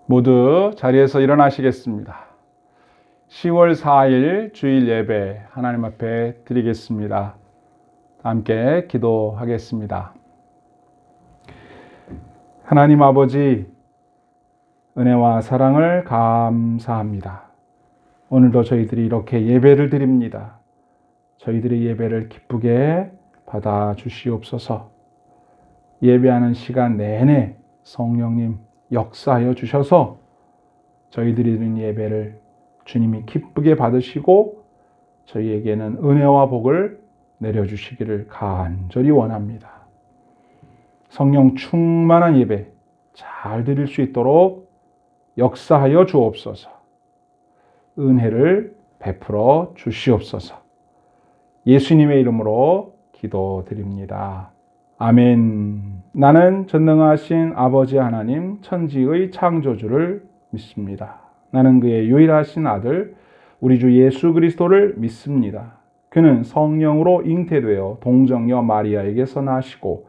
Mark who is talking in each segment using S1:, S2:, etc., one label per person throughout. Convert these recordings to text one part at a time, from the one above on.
S1: 모두 자리에서 일어나시겠습니다. 10월 4일 주일 예배 하나님 앞에 드리겠습니다. 함께 기도하겠습니다. 하나님 아버지, 은혜와 사랑을 감사합니다. 오늘도 저희들이 이렇게 예배를 드립니다. 저희들의 예배를 기쁘게 받아 주시옵소서. 예배하는 시간 내내 성령님 역사하여 주셔서 저희들이 드린 예배를 주님이 기쁘게 받으시고 저희에게는 은혜와 복을 내려주시기를 간절히 원합니다. 성령 충만한 예배 잘 드릴 수 있도록 역사하여 주옵소서. 은혜를 베풀어 주시옵소서. 예수님의 이름으로 기도드립니다. 아멘. 나는 전능하신 아버지 하나님 천지의 창조주를 믿습니다. 나는 그의 유일하신 아들 우리 주 예수 그리스도를 믿습니다. 그는 성령으로 잉태되어 동정녀 마리아에게서 나시고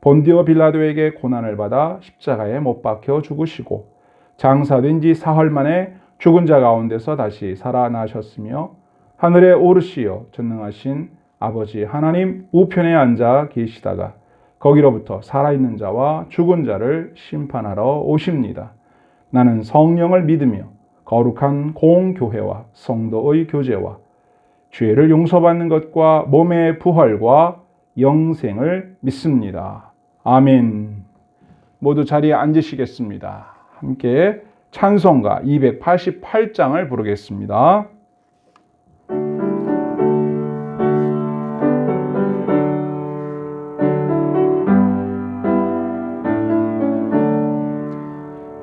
S1: 본디오 빌라도에게 고난을 받아 십자가에 못 박혀 죽으시고 장사된 지 사흘 만에 죽은 자 가운데서 다시 살아나셨으며 하늘에 오르시어 전능하신 아버지 하나님 우편에 앉아 계시다가 거기로부터 살아있는 자와 죽은 자를 심판하러 오십니다. 나는 성령을 믿으며 거룩한 공교회와 성도의 교제와 죄를 용서받는 것과 몸의 부활과 영생을 믿습니다. 아멘. 모두 자리에 앉으시겠습니다. 함께 찬송가 288장을 부르겠습니다.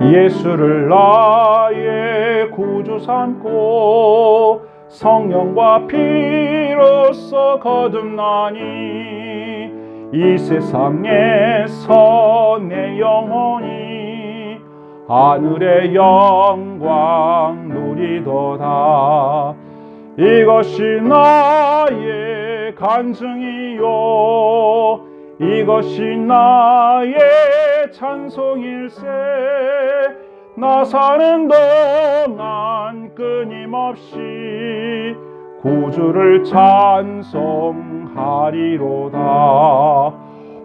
S1: 예수를 나의 구주 삼고 성령과 피로써 거듭나니 이 세상에서 내 영혼이 하늘의 영광 누리도다. 이것이 나의 간증이요 이것이 나의 찬송일세. 나 사는 동안 끊임없이 구주를 찬송하리로다.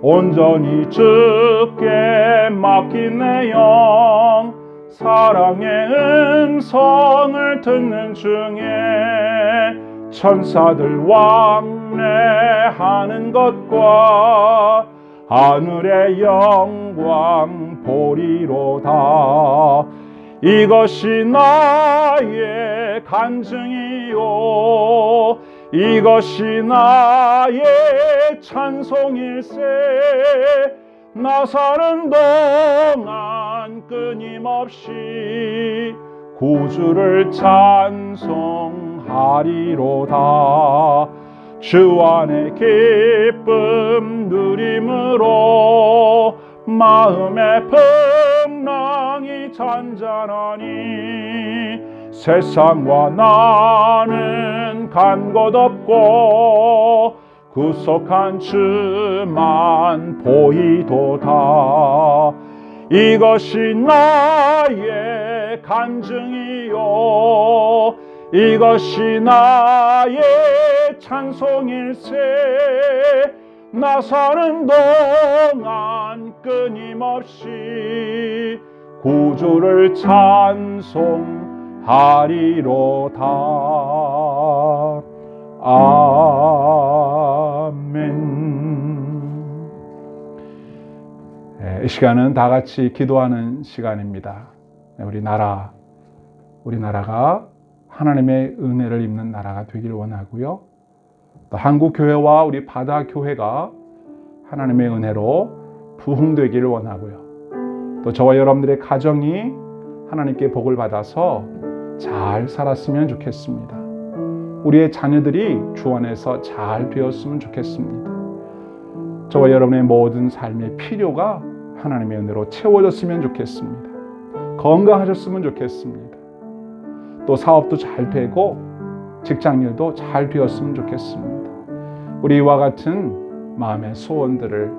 S1: 온전히 주께 맡긴 내 영 사랑의 음성을 듣는 중에 천사들 왕래하는 것과 하늘의 영광 보리로다. 이것이 나의 간증이요 이것이 나의 찬송일세. 나 사는 동안 끊임없이 구주를 찬송하리로다. 주 안에 기쁨 누림으로 마음의 풍랑이 잔잔하니 세상과 나는 간 곳 없고 구속한 주만 보이도다. 이것이 나의 간증이요 이것이 나의 찬송일세. 나 사는 동안 끊임없이 구주를 찬송하리로다. 아멘. 이 시간은 다 같이 기도하는 시간입니다. 우리나라가 하나님의 은혜를 입는 나라가 되길 원하고요. 또 한국교회와 우리 바다교회가 하나님의 은혜로 부흥되기를 원하고요. 또 저와 여러분들의 가정이 하나님께 복을 받아서 잘 살았으면 좋겠습니다. 우리의 자녀들이 주 안에서 잘 되었으면 좋겠습니다. 저와 여러분의 모든 삶의 필요가 하나님의 은혜로 채워졌으면 좋겠습니다. 건강하셨으면 좋겠습니다. 또 사업도 잘 되고 직장일도 잘 되었으면 좋겠습니다. 우리와 같은 마음의 소원들을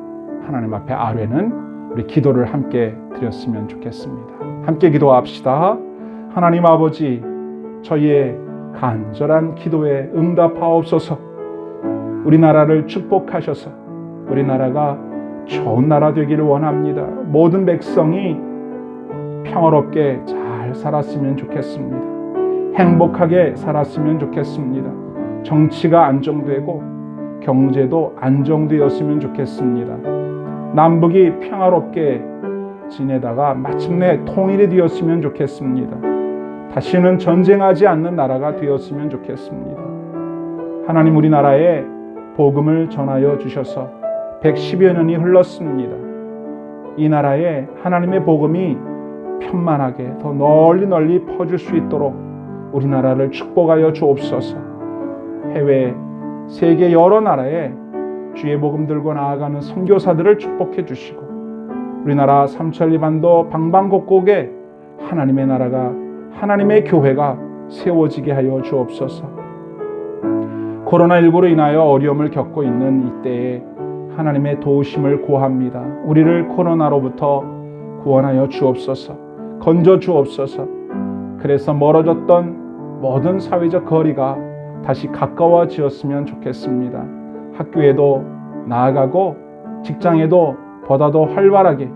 S1: 하나님 앞에 아뢰는 우리 기도를 함께 드렸으면 좋겠습니다. 함께 기도합시다. 하나님 아버지, 저희의 간절한 기도에 응답하옵소서. 우리나라를 축복하셔서 우리나라가 좋은 나라 되기를 원합니다. 모든 백성이 평화롭게 잘 살았으면 좋겠습니다. 행복하게 살았으면 좋겠습니다. 정치가 안정되고 경제도 안정되었으면 좋겠습니다. 남북이 평화롭게 지내다가 마침내 통일이 되었으면 좋겠습니다. 다시는 전쟁하지 않는 나라가 되었으면 좋겠습니다. 하나님, 우리나라에 복음을 전하여 주셔서 110여 년이 흘렀습니다. 이 나라에 하나님의 복음이 편만하게 더 널리 퍼질 수 있도록 우리나라를 축복하여 주옵소서. 해외, 세계 여러 나라에 주의 복음 들고 나아가는 선교사들을 축복해 주시고, 우리나라 삼천리반도 방방곡곡에 하나님의 나라가, 하나님의 교회가 세워지게 하여 주옵소서. 코로나19로 인하여 어려움을 겪고 있는 이때에 하나님의 도우심을 구합니다. 우리를 코로나로부터 구원하여 주옵소서. 건져 주옵소서. 그래서 멀어졌던 모든 사회적 거리가 다시 가까워지었으면 좋겠습니다. 학교에도 나아가고 직장에도 보다도 활발하게,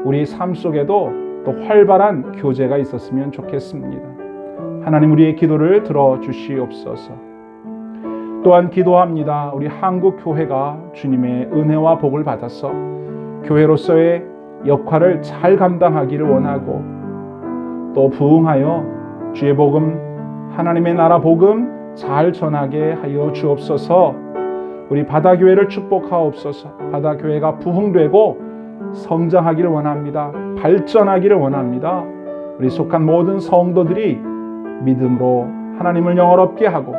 S1: 우리 삶 속에도 또 활발한 교제가 있었으면 좋겠습니다. 하나님, 우리의 기도를 들어주시옵소서. 또한 기도합니다. 우리 한국 교회가 주님의 은혜와 복을 받아서 교회로서의 역할을 잘 감당하기를 원하고, 또 부응하여 주의 복음, 하나님의 나라 복음 잘 전하게 하여 주옵소서. 우리 바다교회를 축복하옵소서. 바다교회가 부흥되고 성장하기를 원합니다. 발전하기를 원합니다. 우리 속한 모든 성도들이 믿음으로 하나님을 영화롭게 하고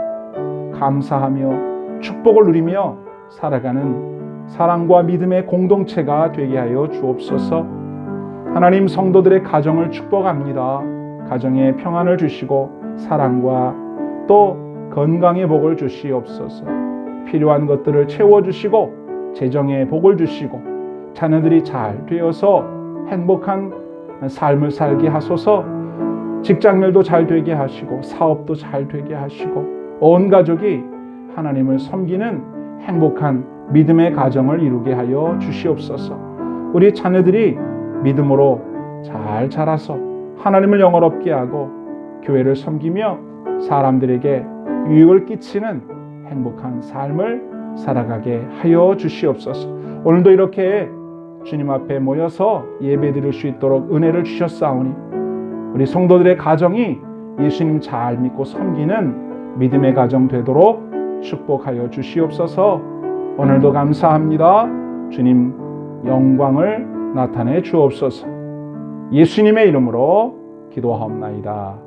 S1: 감사하며 축복을 누리며 살아가는 사랑과 믿음의 공동체가 되게 하여 주옵소서. 하나님, 성도들의 가정을 축복합니다. 가정에 평안을 주시고 사랑과 또 건강의 복을 주시옵소서. 필요한 것들을 채워주시고 재정의 복을 주시고 자녀들이 잘 되어서 행복한 삶을 살게 하소서. 직장일도 잘 되게 하시고 사업도 잘 되게 하시고 온 가족이 하나님을 섬기는 행복한 믿음의 가정을 이루게 하여 주시옵소서. 우리 자녀들이 믿음으로 잘 자라서 하나님을 영화롭게 하고 교회를 섬기며 사람들에게 유익을 끼치는 행복한 삶을 살아가게 하여 주시옵소서. 오늘도 이렇게 주님 앞에 모여서 예배드릴 수 있도록 은혜를 주셨사오니 우리 성도들의 가정이 예수님 잘 믿고 섬기는 믿음의 가정 되도록 축복하여 주시옵소서. 오늘도 감사합니다. 주님 영광을 나타내 주옵소서. 예수님의 이름으로 기도하옵나이다.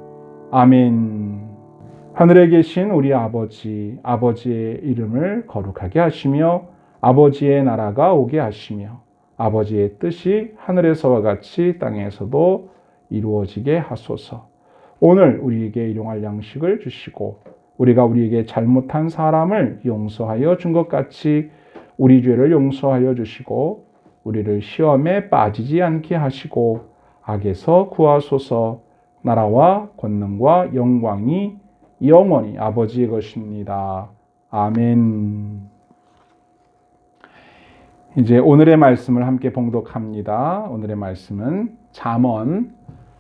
S1: 아멘. 하늘에 계신 우리 아버지, 아버지의 이름을 거룩하게 하시며 아버지의 나라가 오게 하시며 아버지의 뜻이 하늘에서와 같이 땅에서도 이루어지게 하소서. 오늘 우리에게 일용할 양식을 주시고 우리가 우리에게 잘못한 사람을 용서하여 준 것 같이 우리 죄를 용서하여 주시고 우리를 시험에 빠지지 않게 하시고 악에서 구하소서. 나라와 권능과 영광이 영원히 아버지의 것입니다. 아멘. 이제 오늘의 말씀을 함께 봉독합니다. 오늘의 말씀은 잠언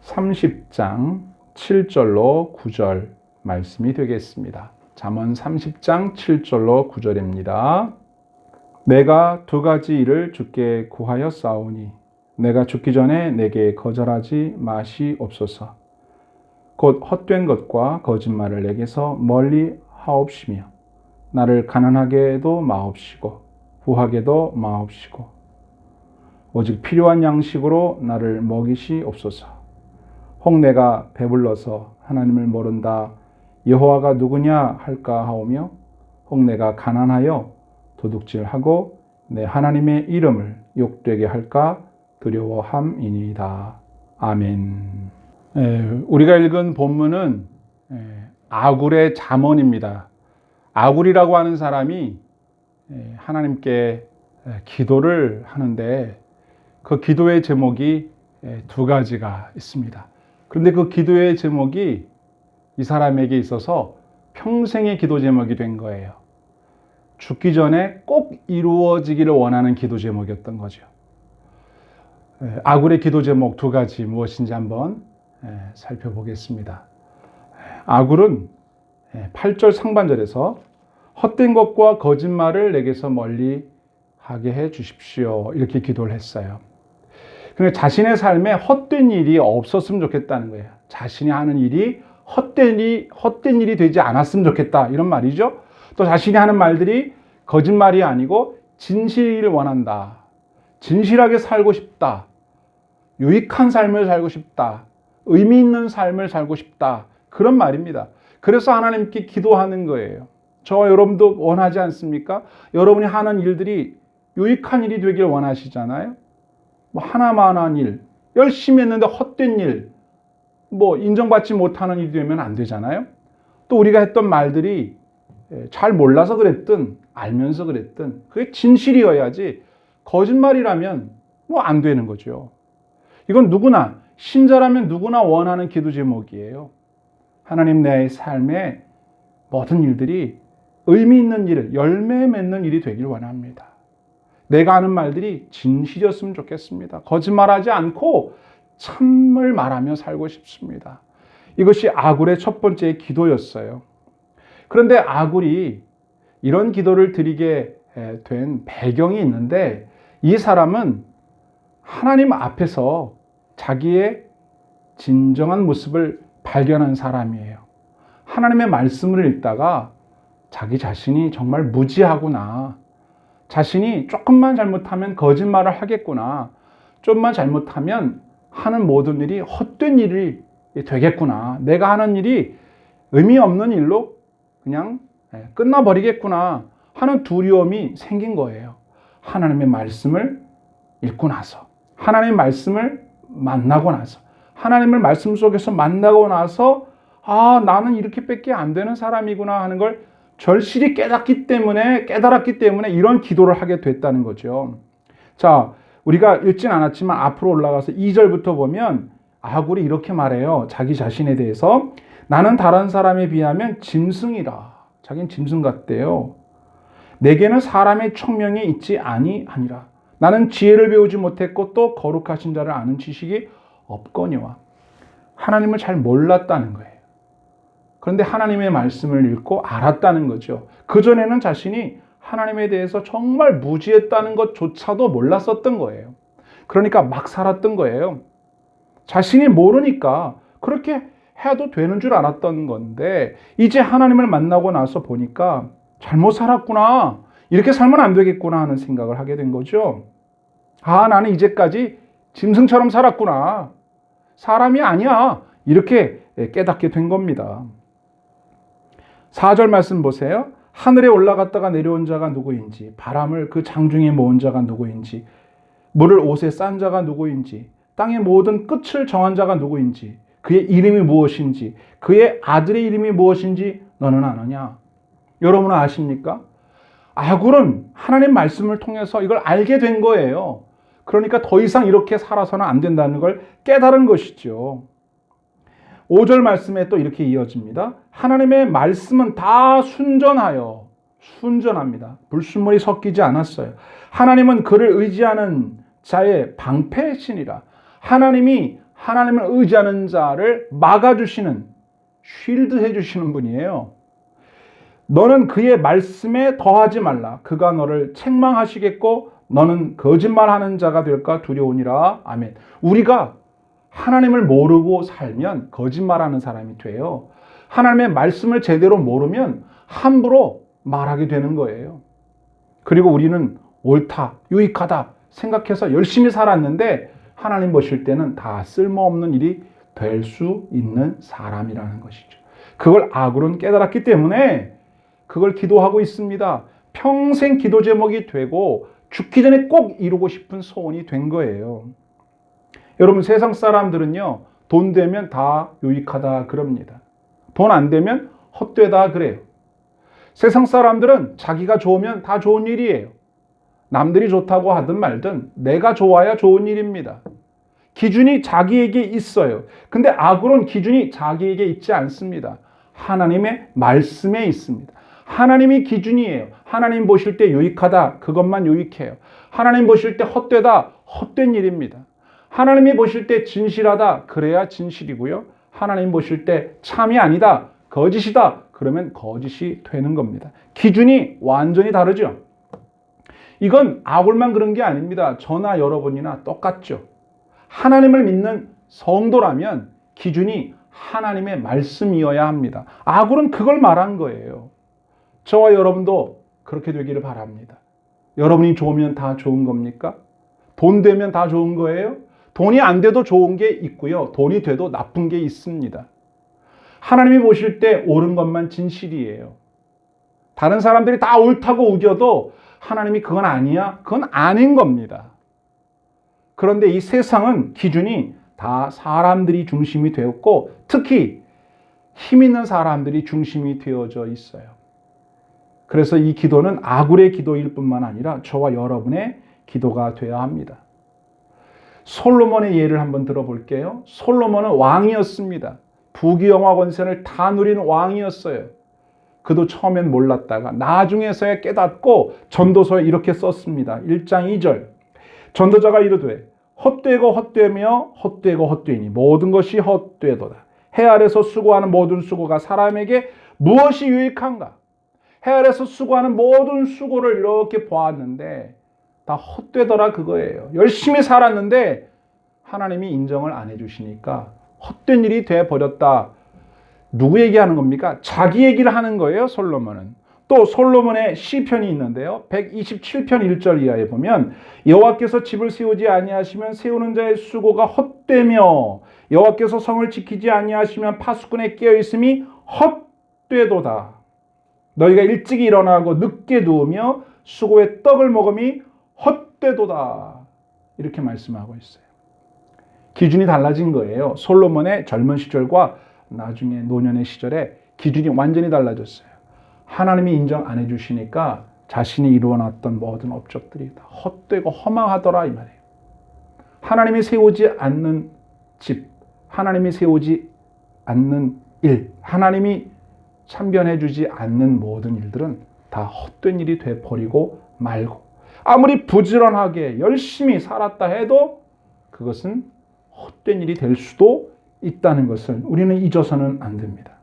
S1: 30장 7절로 9절 말씀이 되겠습니다. 잠언 30장 7절로 9절입니다. 내가 두 가지 일을 주께 구하였사오니 내가 죽기 전에 내게 거절하지 마시옵소서. 곧 헛된 것과 거짓말을 내게서 멀리 하옵시며 나를 가난하게도 마옵시고 부하게도 마옵시고 오직 필요한 양식으로 나를 먹이시옵소서. 혹 내가 배불러서 하나님을 모른다 여호와가 누구냐 할까 하오며 혹 내가 가난하여 도둑질하고 내 하나님의 이름을 욕되게 할까 두려워함이니이다. 아멘. 우리가 읽은 본문은 아굴의 잠언입니다. 아굴이라고 하는 사람이 하나님께 기도를 하는데 그 기도의 제목이 두 가지가 있습니다. 그런데 그 기도의 제목이 이 사람에게 있어서 평생의 기도 제목이 된 거예요. 죽기 전에 꼭 이루어지기를 원하는 기도 제목이었던 거죠. 아굴의 기도 제목 두 가지 무엇인지 한번 살펴보겠습니다. 아굴은 8절 상반절에서 헛된 것과 거짓말을 내게서 멀리 하게 해 주십시오. 이렇게 기도를 했어요. 그러니까 자신의 삶에 헛된 일이 없었으면 좋겠다는 거예요. 자신이 하는 일이 헛된 일이 되지 않았으면 좋겠다. 이런 말이죠. 또 자신이 하는 말들이 거짓말이 아니고 진실을 원한다. 진실하게 살고 싶다. 유익한 삶을 살고 싶다. 의미 있는 삶을 살고 싶다. 그런 말입니다. 그래서 하나님께 기도하는 거예요. 저와 여러분도 원하지 않습니까? 여러분이 하는 일들이 유익한 일이 되길 원하시잖아요. 뭐 하나만한 일, 열심히 했는데 헛된 일, 뭐 인정받지 못하는 일이 되면 안 되잖아요. 또 우리가 했던 말들이 잘 몰라서 그랬든 알면서 그랬든 그게 진실이어야지 거짓말이라면 뭐 안 되는 거죠. 이건 누구나 신자라면 누구나 원하는 기도 제목이에요. 하나님, 내 삶의 모든 일들이 의미 있는 일, 열매 맺는 일이 되길 원합니다. 내가 하는 말들이 진실이었으면 좋겠습니다. 거짓말하지 않고 참을 말하며 살고 싶습니다. 이것이 아굴의 첫 번째 기도였어요. 그런데 아굴이 이런 기도를 드리게 된 배경이 있는데, 이 사람은 하나님 앞에서 자기의 진정한 모습을 발견한 사람이에요. 하나님의 말씀을 읽다가 자기 자신이 정말 무지하구나. 자신이 조금만 잘못하면 거짓말을 하겠구나. 좀만 잘못하면 하는 모든 일이 헛된 일이 되겠구나. 내가 하는 일이 의미 없는 일로 그냥 끝나버리겠구나 하는 두려움이 생긴 거예요. 하나님의 말씀을 읽고 나서, 하나님의 말씀을 만나고 나서, 하나님을 말씀 속에서 만나고 나서, 아, 나는 이렇게밖에 안 되는 사람이구나 하는 걸 절실히 깨달았기 때문에 이런 기도를 하게 됐다는 거죠. 자, 우리가 읽진 않았지만 앞으로 올라가서 2절부터 보면 아굴이 이렇게 말해요. 자기 자신에 대해서. 나는 다른 사람에 비하면 짐승이라. 자기는 짐승 같대요. 내게는 사람의 청명이 있지 아니하니라. 나는 지혜를 배우지 못했고 또 거룩하신 자를 아는 지식이 없거니와. 하나님을 잘 몰랐다는 거예요. 그런데 하나님의 말씀을 읽고 알았다는 거죠. 그전에는 자신이 하나님에 대해서 정말 무지했다는 것조차도 몰랐었던 거예요. 그러니까 막 살았던 거예요. 자신이 모르니까 그렇게 해도 되는 줄 알았던 건데, 이제 하나님을 만나고 나서 보니까 잘못 살았구나, 이렇게 살면 안 되겠구나 하는 생각을 하게 된 거죠. 아, 나는 이제까지 짐승처럼 살았구나, 사람이 아니야, 이렇게 깨닫게 된 겁니다. 4절 말씀 보세요. 하늘에 올라갔다가 내려온 자가 누구인지, 바람을 그 장중에 모은 자가 누구인지, 물을 옷에 싼 자가 누구인지, 땅의 모든 끝을 정한 자가 누구인지, 그의 이름이 무엇인지, 그의 아들의 이름이 무엇인지 너는 아느냐? 여러분은 아십니까? 아굴은 하나님 말씀을 통해서 이걸 알게 된 거예요. 그러니까 더 이상 이렇게 살아서는 안 된다는 걸 깨달은 것이죠. 5절 말씀에 또 이렇게 이어집니다. 하나님의 말씀은 다 순전합니다. 불순물이 섞이지 않았어요. 하나님은 그를 의지하는 자의 방패신이라. 하나님을 의지하는 자를 막아주시는, 쉴드 해주시는 분이에요. 너는 그의 말씀에 더하지 말라. 그가 너를 책망하시겠고 너는 거짓말하는 자가 될까 두려우니라. 아멘. 우리가 하나님을 모르고 살면 거짓말하는 사람이 돼요. 하나님의 말씀을 제대로 모르면 함부로 말하게 되는 거예요. 그리고 우리는 옳다, 유익하다 생각해서 열심히 살았는데 하나님 보실 때는 다 쓸모없는 일이 될 수 있는 사람이라는 것이죠. 그걸 아굴은 깨달았기 때문에 그걸 기도하고 있습니다. 평생 기도 제목이 되고 죽기 전에 꼭 이루고 싶은 소원이 된 거예요. 여러분, 세상 사람들은요, 돈 되면 다 유익하다 그럽니다. 돈 안 되면 헛되다 그래요. 세상 사람들은 자기가 좋으면 다 좋은 일이에요. 남들이 좋다고 하든 말든 내가 좋아야 좋은 일입니다. 기준이 자기에게 있어요. 근데 악으로는 기준이 자기에게 있지 않습니다. 하나님의 말씀에 있습니다. 하나님이 기준이에요. 하나님 보실 때 유익하다, 그것만 유익해요. 하나님 보실 때 헛되다, 헛된 일입니다. 하나님이 보실 때 진실하다, 그래야 진실이고요. 하나님 보실 때 참이 아니다, 거짓이다, 그러면 거짓이 되는 겁니다. 기준이 완전히 다르죠. 이건 아굴만 그런 게 아닙니다. 저나 여러분이나 똑같죠. 하나님을 믿는 성도라면 기준이 하나님의 말씀이어야 합니다. 아굴은 그걸 말한 거예요. 저와 여러분도 그렇게 되기를 바랍니다. 여러분이 좋으면 다 좋은 겁니까? 돈 되면 다 좋은 거예요? 돈이 안 돼도 좋은 게 있고요. 돈이 돼도 나쁜 게 있습니다. 하나님이 보실 때 옳은 것만 진실이에요. 다른 사람들이 다 옳다고 우겨도 하나님이 그건 아니야? 그건 아닌 겁니다. 그런데 이 세상은 기준이 다 사람들이 중심이 되었고 특히 힘 있는 사람들이 중심이 되어져 있어요. 그래서 이 기도는 아굴의 기도일 뿐만 아니라 저와 여러분의 기도가 되어야 합니다. 솔로몬의 예를 한번 들어볼게요. 솔로몬은 왕이었습니다. 부귀영화 권세를 다 누리는 왕이었어요. 그도 처음엔 몰랐다가 나중에서야 깨닫고 전도서에 이렇게 썼습니다. 1장 2절. 전도자가 이르되 헛되고 헛되며 헛되고 헛되니 모든 것이 헛되도다. 해 아래서 수고하는 모든 수고가 사람에게 무엇이 유익한가? 해 아래서 수고하는 모든 수고를 이렇게 보았는데 다 헛되더라 그거예요. 열심히 살았는데 하나님이 인정을 안 해주시니까 헛된 일이 돼버렸다. 누구 얘기하는 겁니까? 자기 얘기를 하는 거예요, 솔로몬은. 또 솔로몬의 시편이 있는데요. 127편 1절 이하에 보면 여호와께서 집을 세우지 아니하시면 세우는 자의 수고가 헛되며 여호와께서 성을 지키지 아니하시면 파수꾼의 깨어있음이 헛되도다. 너희가 일찍 일어나고 늦게 누우며 수고의 떡을 먹음이 헛되도다. 이렇게 말씀하고 있어요. 기준이 달라진 거예요. 솔로몬의 젊은 시절과 나중에 노년의 시절에 기준이 완전히 달라졌어요. 하나님이 인정 안 해주시니까 자신이 이루어놨던 모든 업적들이 다 헛되고 허망하더라 이 말이에요. 하나님이 세우지 않는 집, 하나님이 세우지 않는 일, 하나님이 참견해주지 않는 모든 일들은 다 헛된 일이 돼버리고 말고 아무리 부지런하게 열심히 살았다 해도 그것은 헛된 일이 될 수도 있다는 것을 우리는 잊어서는 안 됩니다.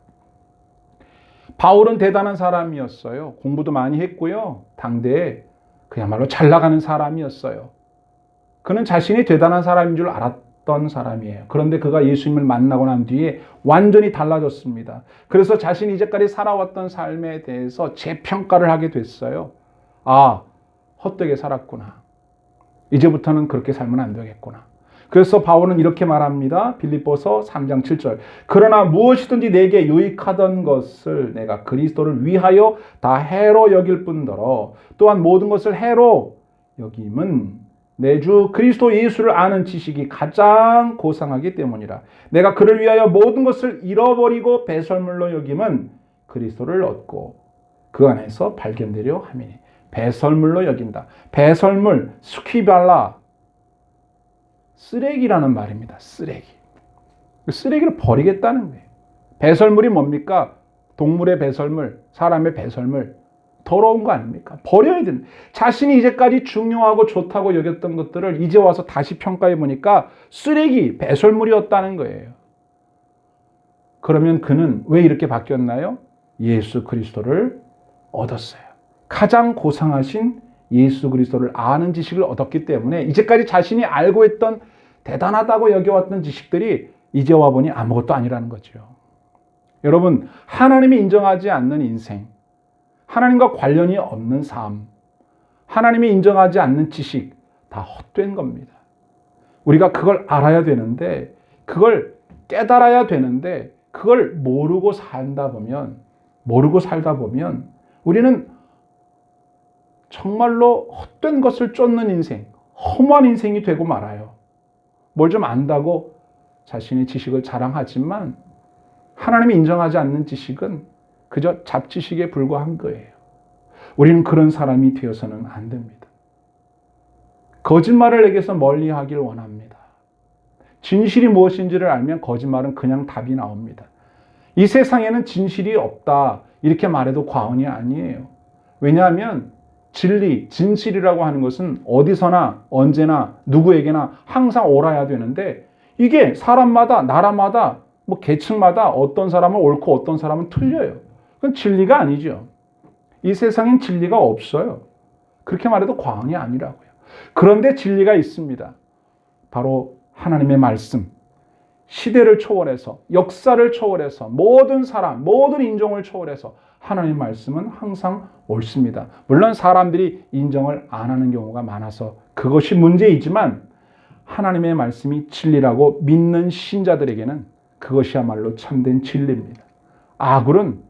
S1: 바울은 대단한 사람이었어요. 공부도 많이 했고요. 당대에 그야말로 잘 나가는 사람이었어요. 그는 자신이 대단한 사람인 줄 알았던 사람이에요. 그런데 그가 예수님을 만나고 난 뒤에 완전히 달라졌습니다. 그래서 자신이 이제까지 살아왔던 삶에 대해서 재평가를 하게 됐어요. 아, 헛되게 살았구나. 이제부터는 그렇게 살면 안 되겠구나. 그래서 바울은 이렇게 말합니다. 빌립보서 3장 7절. 그러나 무엇이든지 내게 유익하던 것을 내가 그리스도를 위하여 다 해로 여길 뿐더러 또한 모든 것을 해로 여김은 내 주 그리스도 예수를 아는 지식이 가장 고상하기 때문이라. 내가 그를 위하여 모든 것을 잃어버리고 배설물로 여김은 그리스도를 얻고 그 안에서 발견되려 함이니. 배설물로 여긴다. 배설물, 스퀴발라, 쓰레기라는 말입니다. 쓰레기. 쓰레기를 버리겠다는 거예요. 배설물이 뭡니까? 동물의 배설물, 사람의 배설물. 더러운 거 아닙니까? 버려야 된다. 자신이 이제까지 중요하고 좋다고 여겼던 것들을 이제 와서 다시 평가해 보니까 쓰레기, 배설물이었다는 거예요. 그러면 그는 왜 이렇게 바뀌었나요? 예수 그리스도를 얻었어요. 가장 고상하신 예수 그리스도를 아는 지식을 얻었기 때문에 이제까지 자신이 알고 있던 대단하다고 여겨왔던 지식들이 이제 와보니 아무것도 아니라는 거죠. 여러분, 하나님이 인정하지 않는 인생, 하나님과 관련이 없는 삶, 하나님이 인정하지 않는 지식 다 헛된 겁니다. 우리가 그걸 알아야 되는데, 그걸 깨달아야 되는데, 그걸 모르고 살다 보면 우리는 정말로 헛된 것을 쫓는 인생, 험한 인생이 되고 말아요. 뭘 좀 안다고 자신의 지식을 자랑하지만 하나님이 인정하지 않는 지식은 그저 잡지식에 불과한 거예요. 우리는 그런 사람이 되어서는 안 됩니다. 거짓말을 내게서 멀리하길 원합니다. 진실이 무엇인지를 알면 거짓말은 그냥 답이 나옵니다. 이 세상에는 진실이 없다 이렇게 말해도 과언이 아니에요. 왜냐하면 진리, 진실이라고 하는 것은 어디서나 언제나 누구에게나 항상 옳아야 되는데 이게 사람마다 나라마다 뭐 계층마다 어떤 사람은 옳고 어떤 사람은 틀려요. 그건 진리가 아니죠. 이 세상엔 진리가 없어요. 그렇게 말해도 과언이 아니라고요. 그런데 진리가 있습니다. 바로 하나님의 말씀. 시대를 초월해서 역사를 초월해서 모든 사람, 모든 인종을 초월해서 하나님의 말씀은 항상 옳습니다. 물론 사람들이 인정을 안 하는 경우가 많아서 그것이 문제이지만 하나님의 말씀이 진리라고 믿는 신자들에게는 그것이야말로 참된 진리입니다. 아굴은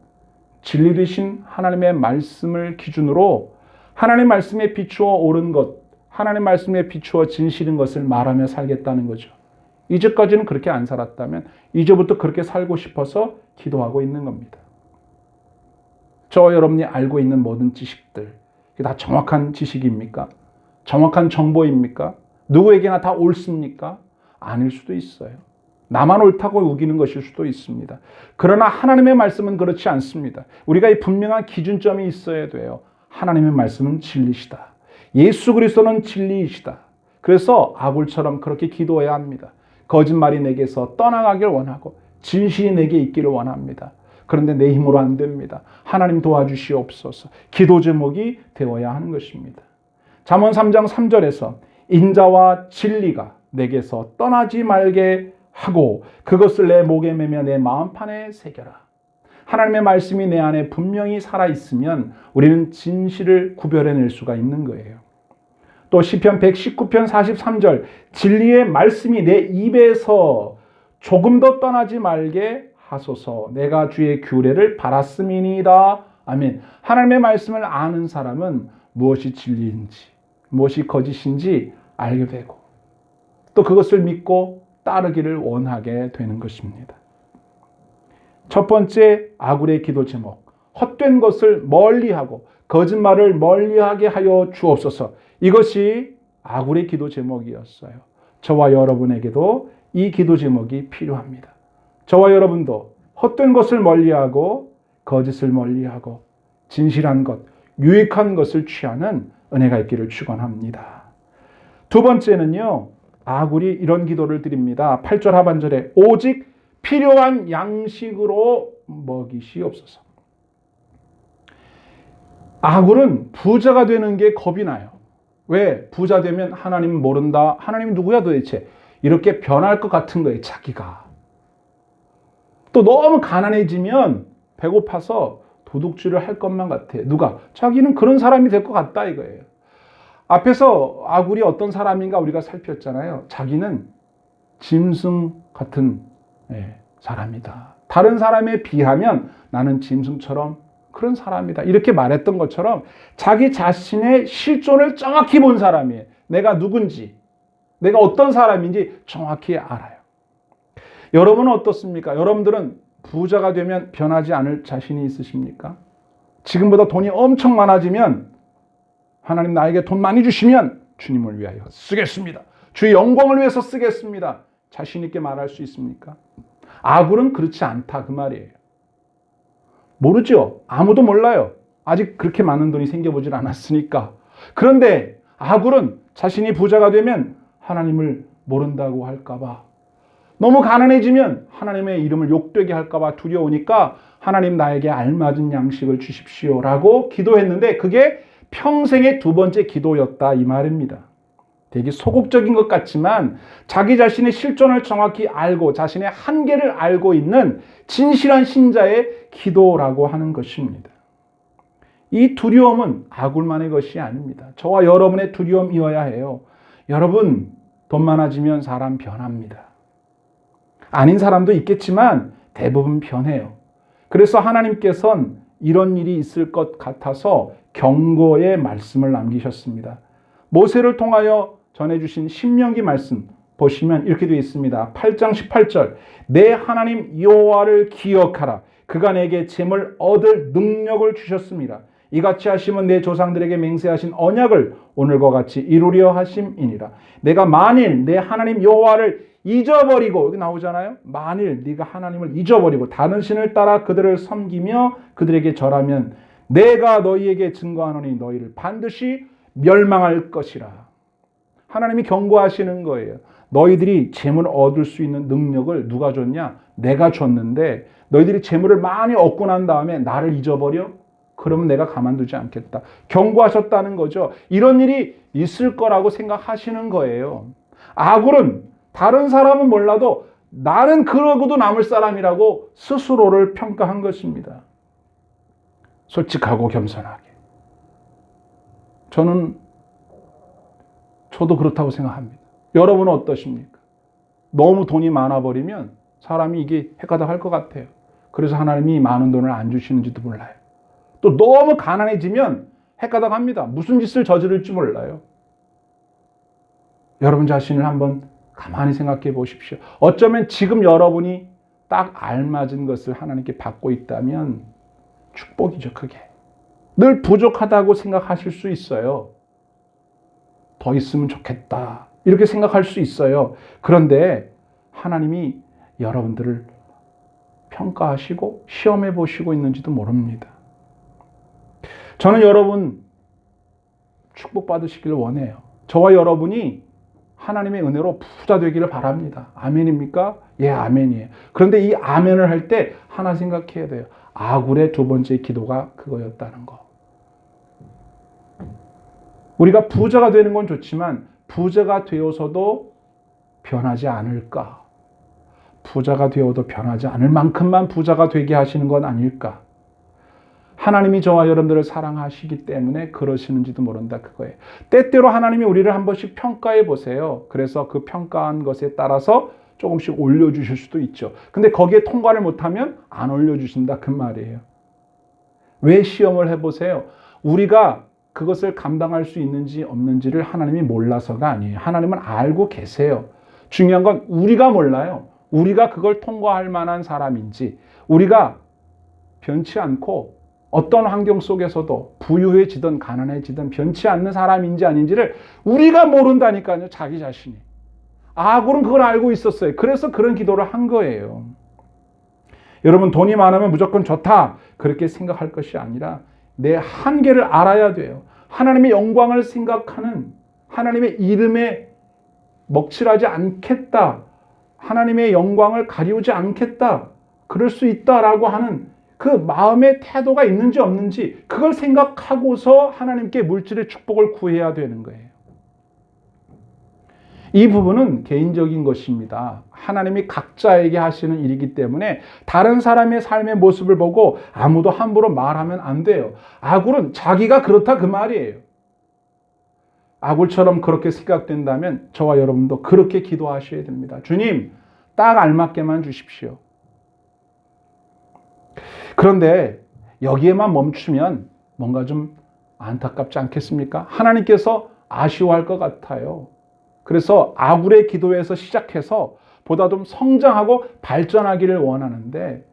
S1: 진리 되신 하나님의 말씀을 기준으로 하나님의 말씀에 비추어 옳은 것, 하나님의 말씀에 비추어 진실인 것을 말하며 살겠다는 거죠. 이제까지는 그렇게 안 살았다면 이제부터 그렇게 살고 싶어서 기도하고 있는 겁니다. 저와 여러분이 알고 있는 모든 지식들, 이게 다 정확한 지식입니까? 정확한 정보입니까? 누구에게나 다 옳습니까? 아닐 수도 있어요. 나만 옳다고 우기는 것일 수도 있습니다. 그러나 하나님의 말씀은 그렇지 않습니다. 우리가 이 분명한 기준점이 있어야 돼요. 하나님의 말씀은 진리시다. 예수 그리스도는 진리이시다. 그래서 아굴처럼 그렇게 기도해야 합니다. 거짓말이 내게서 떠나가길 원하고 진실이 내게 있기를 원합니다. 그런데 내 힘으로 안 됩니다. 하나님 도와주시옵소서. 기도 제목이 되어야 하는 것입니다. 잠언 3장 3절에서 인자와 진리가 내게서 떠나지 말게 하고 그것을 내 목에 매며 내 마음판에 새겨라. 하나님의 말씀이 내 안에 분명히 살아있으면 우리는 진실을 구별해낼 수가 있는 거예요. 또 시편 119편 43절 진리의 말씀이 내 입에서 조금도 떠나지 말게 하소서. 내가 주의 규례를 바랐음이니이다. 아멘. 하나님의 말씀을 아는 사람은 무엇이 진리인지 무엇이 거짓인지 알게 되고 또 그것을 믿고 따르기를 원하게 되는 것입니다. 첫 번째 아굴의 기도 제목, 헛된 것을 멀리하고 거짓말을 멀리하게 하여 주옵소서. 이것이 아굴의 기도 제목이었어요. 저와 여러분에게도 이 기도 제목이 필요합니다. 저와 여러분도 헛된 것을 멀리하고 거짓을 멀리하고 진실한 것, 유익한 것을 취하는 은혜가 있기를 축원합니다. 두 번째는요, 아굴이 이런 기도를 드립니다. 8절 하반절에 오직 필요한 양식으로 먹이시옵소서. 아굴은 부자가 되는 게 겁이 나요. 왜? 부자 되면 하나님 모른다. 하나님 누구야 도대체? 이렇게 변할 것 같은 거예요, 자기가. 또 너무 가난해지면 배고파서 도둑질을 할 것만 같아. 누가? 자기는 그런 사람이 될 것 같다 이거예요. 앞에서 아굴이 어떤 사람인가 우리가 살폈잖아요. 자기는 짐승 같은 사람이다. 다른 사람에 비하면 나는 짐승처럼 그런 사람이다. 이렇게 말했던 것처럼 자기 자신의 실존을 정확히 본 사람이에요. 내가 누군지, 내가 어떤 사람인지 정확히 알아요. 여러분은 어떻습니까? 여러분들은 부자가 되면 변하지 않을 자신이 있으십니까? 지금보다 돈이 엄청 많아지면 하나님 나에게 돈 많이 주시면 주님을 위하여 쓰겠습니다. 주의 영광을 위해서 쓰겠습니다. 자신 있게 말할 수 있습니까? 아굴은 그렇지 않다 그 말이에요. 모르죠. 아무도 몰라요. 아직 그렇게 많은 돈이 생겨보질 않았으니까. 그런데 아굴은 자신이 부자가 되면 하나님을 모른다고 할까봐, 너무 가난해지면 하나님의 이름을 욕되게 할까봐 두려우니까 하나님 나에게 알맞은 양식을 주십시오라고 기도했는데 그게 평생의 두 번째 기도였다 이 말입니다. 되게 소극적인 것 같지만 자기 자신의 실존을 정확히 알고 자신의 한계를 알고 있는 진실한 신자의 기도라고 하는 것입니다. 이 두려움은 아굴만의 것이 아닙니다. 저와 여러분의 두려움이어야 해요. 여러분, 돈 많아지면 사람 변합니다. 아닌 사람도 있겠지만 대부분 변해요. 그래서 하나님께서는 이런 일이 있을 것 같아서 경고의 말씀을 남기셨습니다. 모세를 통하여 전해주신 신명기 말씀 보시면 이렇게 되어 있습니다. 8장 18절 내 하나님 여호와를 기억하라. 그가 내게 잼을 얻을 능력을 주셨습니다. 이같이 하심은 내 조상들에게 맹세하신 언약을 오늘과 같이 이루려 하심이니라. 내가 만일 내 하나님 여호와를 잊어버리고, 여기 나오잖아요. 만일 네가 하나님을 잊어버리고 다른 신을 따라 그들을 섬기며 그들에게 절하면 내가 너희에게 증거하노니 너희를 반드시 멸망할 것이라. 하나님이 경고하시는 거예요. 너희들이 재물을 얻을 수 있는 능력을 누가 줬냐? 내가 줬는데 너희들이 재물을 많이 얻고 난 다음에 나를 잊어버려? 그러면 내가 가만두지 않겠다. 경고하셨다는 거죠. 이런 일이 있을 거라고 생각하시는 거예요. 아굴은 다른 사람은 몰라도 나는 그러고도 남을 사람이라고 스스로를 평가한 것입니다. 솔직하고 겸손하게. 저도 그렇다고 생각합니다. 여러분은 어떠십니까? 너무 돈이 많아버리면 사람이 이게 헷가닥할 것 같아요. 그래서 하나님이 많은 돈을 안 주시는지도 몰라요. 또 너무 가난해지면 헷가닥합니다. 무슨 짓을 저지를지 몰라요. 여러분 자신을 한번 가만히 생각해 보십시오. 어쩌면 지금 여러분이 딱 알맞은 것을 하나님께 받고 있다면 축복이죠, 그게. 늘 부족하다고 생각하실 수 있어요. 더 있으면 좋겠다, 이렇게 생각할 수 있어요. 그런데 하나님이 여러분들을 평가하시고 시험해 보시고 있는지도 모릅니다. 저는 여러분 축복받으시길 원해요. 저와 여러분이 하나님의 은혜로 부자 되기를 바랍니다. 아멘입니까? 예, 아멘이에요. 그런데 이 아멘을 할 때 하나 생각해야 돼요. 아굴의 두 번째 기도가 그거였다는 거. 우리가 부자가 되는 건 좋지만 부자가 되어서도 변하지 않을까? 부자가 되어도 변하지 않을 만큼만 부자가 되게 하시는 건 아닐까? 하나님이 저와 여러분들을 사랑하시기 때문에 그러시는지도 모른다, 그거예요. 때때로 하나님이 우리를 한 번씩 평가해 보세요. 그래서 그 평가한 것에 따라서 조금씩 올려주실 수도 있죠. 근데 거기에 통과를 못하면 안 올려주신다, 그 말이에요. 왜 시험을 해보세요? 우리가 그것을 감당할 수 있는지 없는지를 하나님이 몰라서가 아니에요. 하나님은 알고 계세요. 중요한 건 우리가 몰라요. 우리가 그걸 통과할 만한 사람인지, 우리가 변치 않고 어떤 환경 속에서도 부유해지든 가난해지든 변치 않는 사람인지 아닌지를 우리가 모른다니까요, 자기 자신이. 아굴은 그걸 알고 있었어요. 그래서 그런 기도를 한 거예요. 여러분, 돈이 많으면 무조건 좋다, 그렇게 생각할 것이 아니라 내 한계를 알아야 돼요. 하나님의 영광을 생각하는, 하나님의 이름에 먹칠하지 않겠다, 하나님의 영광을 가리우지 않겠다, 그럴 수 있다라고 하는 그 마음의 태도가 있는지 없는지 그걸 생각하고서 하나님께 물질의 축복을 구해야 되는 거예요. 이 부분은 개인적인 것입니다. 하나님이 각자에게 하시는 일이기 때문에 다른 사람의 삶의 모습을 보고 아무도 함부로 말하면 안 돼요. 아굴은 자기가 그렇다, 그 말이에요. 아굴처럼 그렇게 생각된다면 저와 여러분도 그렇게 기도하셔야 됩니다. 주님, 딱 알맞게만 주십시오. 그런데 여기에만 멈추면 뭔가 좀 안타깝지 않겠습니까? 하나님께서 아쉬워할 것 같아요. 그래서 아굴의 기도에서 시작해서 보다 좀 성장하고 발전하기를 원하는데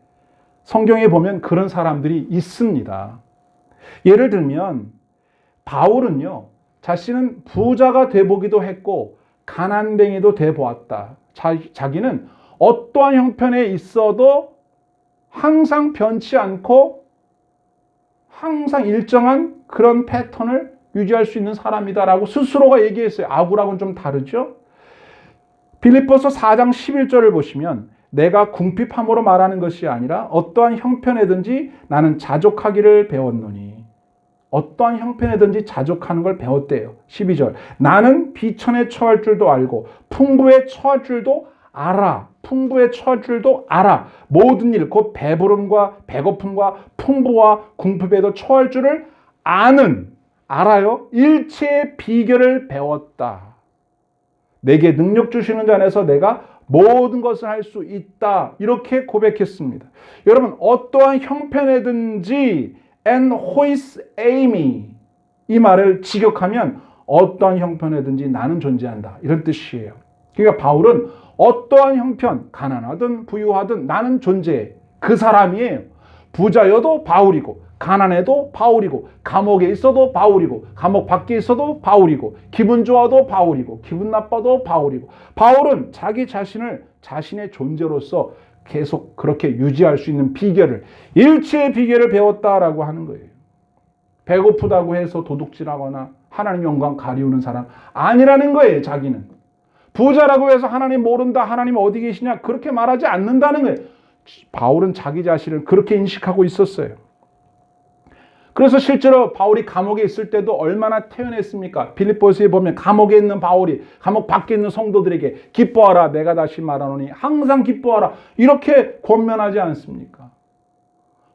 S1: 성경에 보면 그런 사람들이 있습니다. 예를 들면 바울은요, 자신은 부자가 돼보기도 했고 가난뱅이도 돼보았다. 자기는 어떠한 형편에 있어도 항상 변치 않고 항상 일정한 그런 패턴을 유지할 수 있는 사람이다라고 스스로가 얘기했어요. 아굴하고는 좀 다르죠? 빌립보서 4장 11절을 보시면 내가 궁핍함으로 말하는 것이 아니라 어떠한 형편에든지 나는 자족하기를 배웠노니, 어떠한 형편에든지 자족하는 걸 배웠대요. 12절 나는 비천에 처할 줄도 알고 풍부에 처할 줄도 알아. 풍부에 처할 줄도 알아. 모든 일, 곧 배부름과 배고픔과 풍부와 궁핍에도 처할 줄을 알아요. 일체의 비결을 배웠다. 내게 능력 주시는 자 안에서 내가 모든 것을 할 수 있다. 이렇게 고백했습니다. 여러분, 어떠한 형편에든지 and 호이스 에이미, 이 말을 직역하면 어떠한 형편에든지 나는 존재한다, 이런 뜻이에요. 그러니까 바울은 어떠한 형편, 가난하든 부유하든 나는 존재해, 그 사람이에요. 부자여도 바울이고 가난해도 바울이고, 감옥에 있어도 바울이고, 감옥 밖에 있어도 바울이고, 기분 좋아도 바울이고, 기분 나빠도 바울이고. 바울은 자기 자신을 자신의 존재로서 계속 그렇게 유지할 수 있는 비결을, 일체의 비결을 배웠다라고 하는 거예요. 배고프다고 해서 도둑질하거나 하나님 영광 가리우는 사람 아니라는 거예요. 자기는 부자라고 해서 하나님 모른다, 하나님 어디 계시냐, 그렇게 말하지 않는다는 거예요. 바울은 자기 자신을 그렇게 인식하고 있었어요. 그래서 실제로 바울이 감옥에 있을 때도 얼마나 태연했습니까? 빌립보서에 보면 감옥에 있는 바울이 감옥 밖에 있는 성도들에게 기뻐하라, 내가 다시 말하노니 항상 기뻐하라, 이렇게 권면하지 않습니까?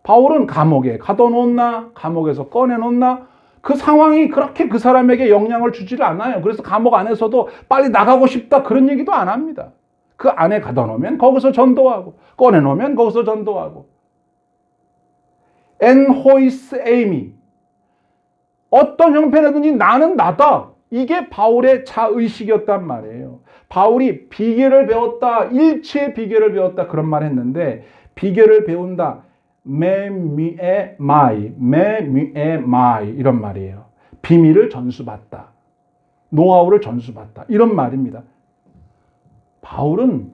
S1: 바울은 감옥에 가둬놓나, 감옥에서 꺼내놓나, 그 상황이 그렇게 그 사람에게 영향을 주지를 않아요. 그래서 감옥 안에서도 빨리 나가고 싶다, 그런 얘기도 안 합니다. 그 안에 가둬놓으면 거기서 전도하고, 꺼내놓으면 거기서 전도하고. En hois eimi, 어떤 형편이든지 나는 나다, 이게 바울의 자의식이었단 말이에요. 바울이 비결을 배웠다, 일체의 비결을 배웠다, 그런 말 했는데, 비결을 배운다, 메미에 마이, 메미에 마이, 이런 말이에요. 비밀을 전수받다, 노하우를 전수받다, 이런 말입니다. 바울은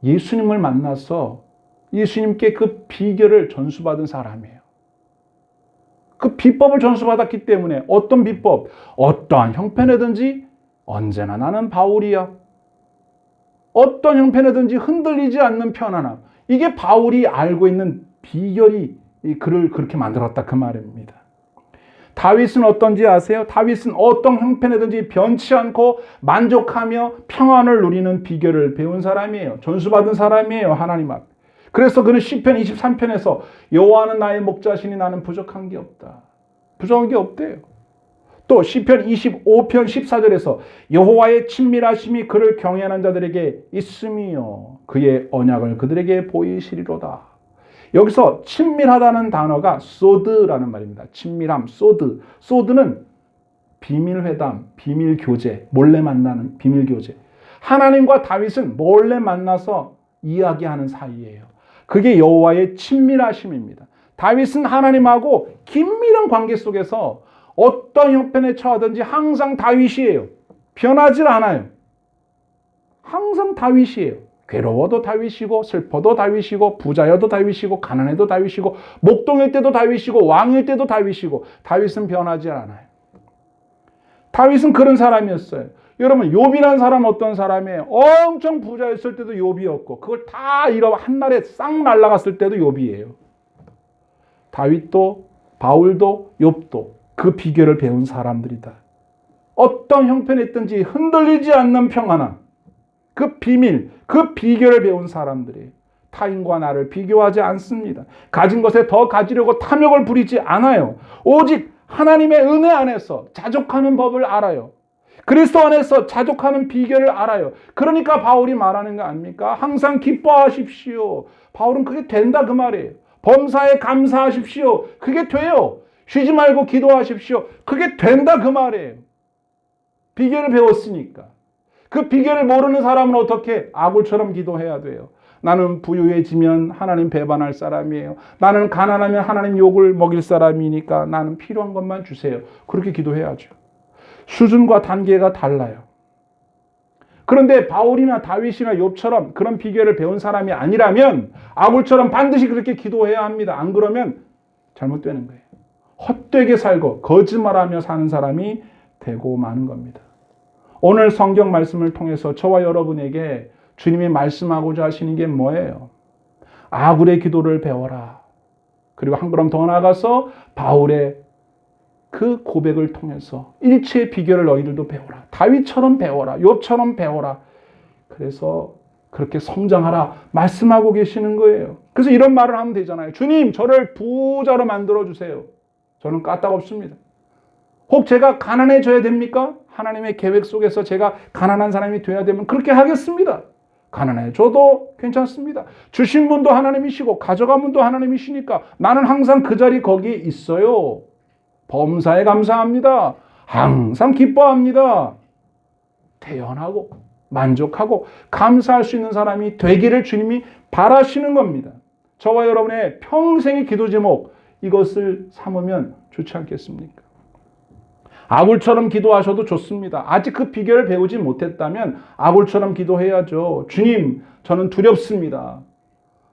S1: 예수님을 만나서 예수님께 그 비결을 전수받은 사람이에요. 그 비법을 전수받았기 때문에, 어떤 비법, 어떠한 형편이든지 언제나 나는 바울이야, 어떤 형편이든지 흔들리지 않는 편안함, 이게 바울이 알고 있는 비결이 그를 그렇게 만들었다, 그 말입니다. 다윗은 어떤지 아세요? 다윗은 어떤 형편이든지 변치 않고 만족하며 평안을 누리는 비결을 배운 사람이에요. 전수받은 사람이에요, 하나님 앞에. 그래서 그는 시편 23편에서 여호와는 나의 목자시니 나는 부족한 게 없다, 부족한 게 없대요. 또 시편 25편 14절에서 여호와의 친밀하심이 그를 경외하는 자들에게 있음이요 그의 언약을 그들에게 보이시리로다. 여기서 친밀하다는 단어가 소드라는 말입니다. 친밀함, 소드. 소드는 비밀회담, 비밀교제, 몰래 만나는 비밀교제. 하나님과 다윗은 몰래 만나서 이야기하는 사이예요. 그게 여호와의 친밀하심입니다. 다윗은 하나님하고 긴밀한 관계 속에서 어떤 형편에 처하든지 항상 다윗이에요. 변하지 않아요. 항상 다윗이에요. 괴로워도 다윗이고, 슬퍼도 다윗이고, 부자여도 다윗이고, 가난해도 다윗이고, 목동일 때도 다윗이고, 왕일 때도 다윗이고. 다윗은 변하지 않아요. 다윗은 그런 사람이었어요. 여러분, 욥이라는 사람은 어떤 사람이에요? 엄청 부자였을 때도 욥이었고, 그걸 다 잃어 한날에 싹 날아갔을 때도 욥이에요. 다윗도 바울도 욥도 그 비결을 배운 사람들이다. 어떤 형편에 있든지 흔들리지 않는 평안함, 그 비밀, 그 비결을 배운 사람들이 타인과 나를 비교하지 않습니다. 가진 것에 더 가지려고 탐욕을 부리지 않아요. 오직 하나님의 은혜 안에서 자족하는 법을 알아요. 그리스도 안에서 자족하는 비결을 알아요. 그러니까 바울이 말하는 거 아닙니까? 항상 기뻐하십시오. 바울은 그게 된다, 그 말이에요. 범사에 감사하십시오. 그게 돼요. 쉬지 말고 기도하십시오. 그게 된다, 그 말이에요. 비결을 배웠으니까. 그 비결을 모르는 사람은 어떻게? 아굴처럼 기도해야 돼요. 나는 부유해지면 하나님 배반할 사람이에요. 나는 가난하면 하나님 욕을 먹일 사람이니까 나는 필요한 것만 주세요. 그렇게 기도해야죠. 수준과 단계가 달라요. 그런데 바울이나 다윗이나 욥처럼 그런 비결을 배운 사람이 아니라면 아굴처럼 반드시 그렇게 기도해야 합니다. 안 그러면 잘못되는 거예요. 헛되게 살고 거짓말하며 사는 사람이 되고 마는 겁니다. 오늘 성경 말씀을 통해서 저와 여러분에게 주님이 말씀하고자 하시는 게 뭐예요? 아굴의 기도를 배워라. 그리고 한 걸음 더 나아가서 바울의 그 고백을 통해서 일체의 비결을 너희들도 배워라. 다윗처럼 배워라. 욥처럼 배워라. 그래서 그렇게 성장하라 말씀하고 계시는 거예요. 그래서 이런 말을 하면 되잖아요. 주님, 저를 부자로 만들어주세요. 저는 까딱없습니다. 혹 제가 가난해져야 됩니까? 하나님의 계획 속에서 제가 가난한 사람이 돼야 되면 그렇게 하겠습니다. 가난해져도 괜찮습니다. 주신 분도 하나님이시고 가져간 분도 하나님이시니까 나는 항상 그 자리 거기에 있어요. 범사에 감사합니다. 항상 기뻐합니다. 태연하고 만족하고 감사할 수 있는 사람이 되기를 주님이 바라시는 겁니다. 저와 여러분의 평생의 기도 제목, 이것을 삼으면 좋지 않겠습니까? 아굴처럼 기도하셔도 좋습니다. 아직 그 비결을 배우지 못했다면 아굴처럼 기도해야죠. 주님, 저는 두렵습니다.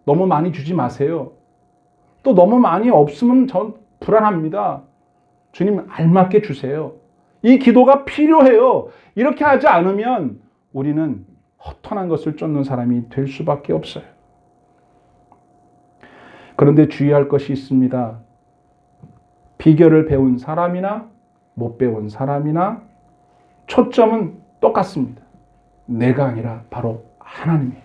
S1: 너무 많이 주지 마세요. 또 너무 많이 없으면 전 불안합니다. 주님, 알맞게 주세요. 이 기도가 필요해요. 이렇게 하지 않으면 우리는 허탄한 것을 쫓는 사람이 될 수밖에 없어요. 그런데 주의할 것이 있습니다. 비결을 배운 사람이나 못 배운 사람이나 초점은 똑같습니다. 내가 아니라 바로 하나님이에요.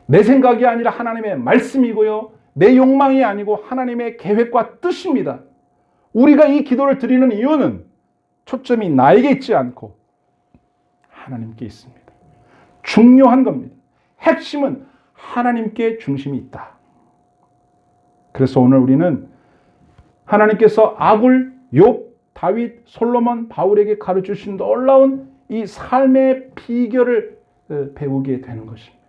S1: 내 생각이 아니라 하나님의 말씀이고요. 내 욕망이 아니고 하나님의 계획과 뜻입니다. 우리가 이 기도를 드리는 이유는 초점이 나에게 있지 않고 하나님께 있습니다. 중요한 겁니다. 핵심은 하나님께 중심이 있다. 그래서 오늘 우리는 하나님께서 아굴, 욥, 다윗, 솔로몬, 바울에게 가르쳐주신 놀라운 이 삶의 비결을 배우게 되는 것입니다.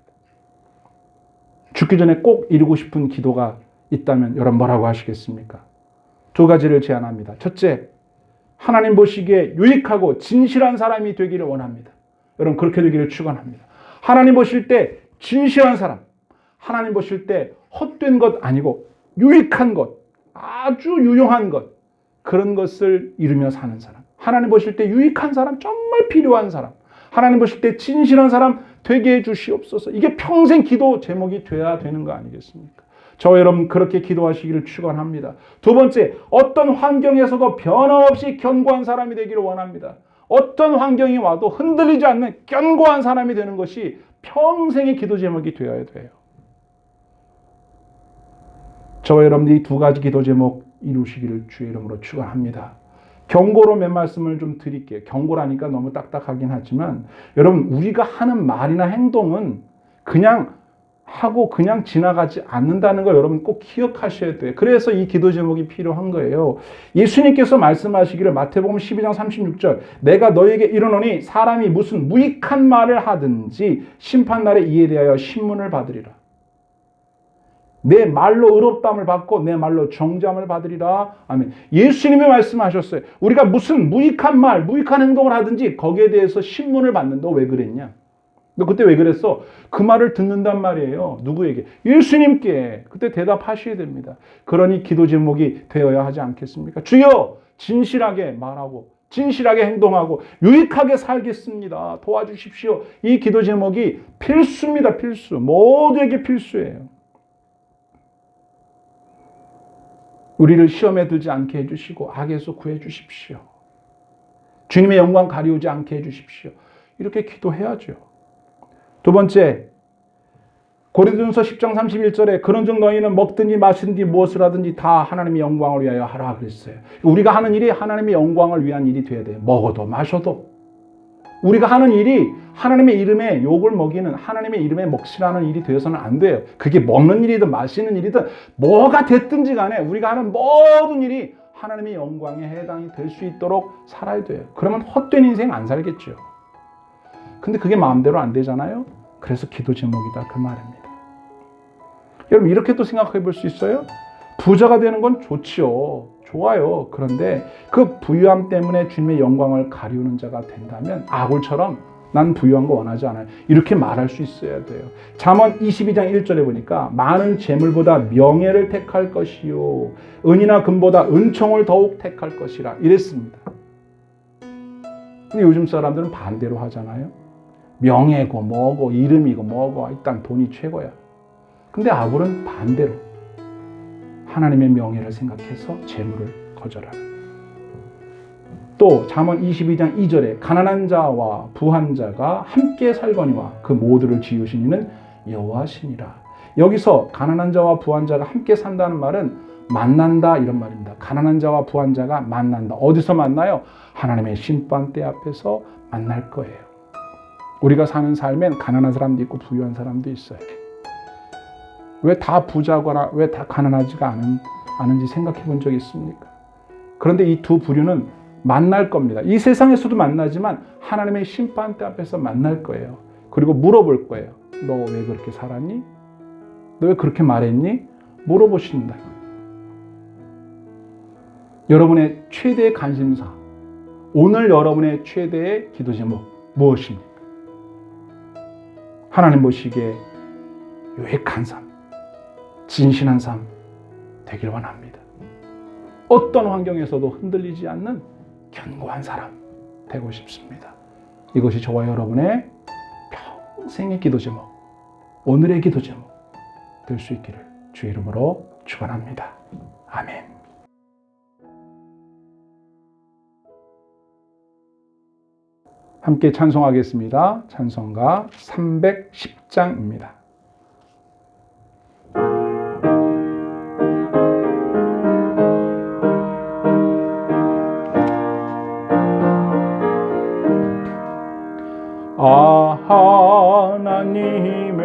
S1: 죽기 전에 꼭 이루고 싶은 기도가 있다면 여러분 뭐라고 하시겠습니까? 두 가지를 제안합니다. 첫째, 하나님 보시기에 유익하고 진실한 사람이 되기를 원합니다. 여러분 그렇게 되기를 축원합니다. 하나님 보실 때 진실한 사람, 하나님 보실 때 헛된 것 아니고 유익한 것, 아주 유용한 것, 그런 것을 이루며 사는 사람. 하나님 보실 때 유익한 사람, 정말 필요한 사람. 하나님 보실 때 진실한 사람 되게 해주시옵소서. 이게 평생 기도 제목이 돼야 되는 거 아니겠습니까? 저와 여러분 그렇게 기도하시기를 축원합니다. 두 번째, 어떤 환경에서도 변함없이 견고한 사람이 되기를 원합니다. 어떤 환경이 와도 흔들리지 않는 견고한 사람이 되는 것이 평생의 기도 제목이 되어야 돼요. 저와 여러분들이 두 가지 기도 제목 이루시기를 주의 이름으로 축원합니다. 경고로 몇 말씀을 좀 드릴게요. 경고라니까 너무 딱딱하긴 하지만 여러분 우리가 하는 말이나 행동은 그냥 하고 그냥 지나가지 않는다는 걸 여러분 꼭 기억하셔야 돼요. 그래서 이 기도 제목이 필요한 거예요. 예수님께서 말씀하시기를 마태복음 12장 36절 내가 너에게 이르노니 사람이 무슨 무익한 말을 하든지 심판날에 이에 대하여 신문을 받으리라. 내 말로 의롭다함을 받고 내 말로 정죄함을 받으리라. 아멘. 예수님이 말씀하셨어요. 우리가 무슨 무익한 말, 무익한 행동을 하든지 거기에 대해서 신문을 받는. 너 왜 그랬냐? 너 그때 왜 그랬어? 그 말을 듣는단 말이에요. 누구에게? 예수님께. 그때 대답하셔야 됩니다. 그러니 기도 제목이 되어야 하지 않겠습니까? 주여 진실하게 말하고 진실하게 행동하고 유익하게 살겠습니다. 도와주십시오. 이 기도 제목이 필수입니다. 필수. 모두에게 필수예요. 우리를 시험에 들지 않게 해주시고 악에서 구해 주십시오. 주님의 영광 가리우지 않게 해주십시오. 이렇게 기도해야죠. 두 번째, 고린도전서 10장 31절에 그런즉 너희는 먹든지 마시든지 무엇을 하든지 다 하나님의 영광을 위하여 하라 그랬어요. 우리가 하는 일이 하나님의 영광을 위한 일이 돼야 돼요. 먹어도 마셔도. 우리가 하는 일이 하나님의 이름에 욕을 먹이는 하나님의 이름에 먹칠하는 일이 되어서는 안 돼요. 그게 먹는 일이든 마시는 일이든 뭐가 됐든지 간에 우리가 하는 모든 일이 하나님의 영광에 해당이 될 수 있도록 살아야 돼요. 그러면 헛된 인생 안 살겠죠. 근데 그게 마음대로 안 되잖아요. 그래서 기도 제목이다 그 말입니다. 여러분 이렇게 또 생각해 볼 수 있어요? 부자가 되는 건 좋지요. 좋아요. 그런데 그 부유함 때문에 주님의 영광을 가리우는 자가 된다면 아굴처럼 난 부유한 거 원하지 않아요. 이렇게 말할 수 있어야 돼요. 잠언 22장 1절에 보니까 많은 재물보다 명예를 택할 것이요 은이나 금보다 은총을 더욱 택할 것이라 이랬습니다. 근데 요즘 사람들은 반대로 하잖아요. 명예고 뭐고 이름이고 뭐고 일단 돈이 최고야. 근데 아굴은 반대로 하나님의 명예를 생각해서 재물을 거절하는. 또 잠언 22장 2절에 가난한 자와 부한 자가 함께 살거니와 그 모두를 지으신 이는 여호와시니라. 여기서 가난한 자와 부한 자가 함께 산다는 말은 만난다 이런 말입니다. 가난한 자와 부한 자가 만난다. 어디서 만나요? 하나님의 심판대 앞에서 만날 거예요. 우리가 사는 삶엔 가난한 사람도 있고 부유한 사람도 있어요. 왜 다 부자거나 왜 다 가난하지가 않은지 생각해 본 적 있습니까? 그런데 이 두 부류는 만날 겁니다. 이 세상에서도 만나지만 하나님의 심판대 앞에서 만날 거예요. 그리고 물어볼 거예요. 너 왜 그렇게 살았니? 너 왜 그렇게 말했니? 물어보신다. 여러분의 최대의 관심사, 오늘 여러분의 최대의 기도 제목 무엇입니까? 하나님 보시기에 유익한 삶, 진실한 삶 되길 원합니다. 어떤 환경에서도 흔들리지 않는 견고한 사람 되고 싶습니다. 이것이 저와 여러분의 평생의 기도 제목, 오늘의 기도 제목 될 수 있기를 주의 이름으로 축원합니다. 아멘. 함께 찬송하겠습니다. 찬송가 310장입니다. 하나님의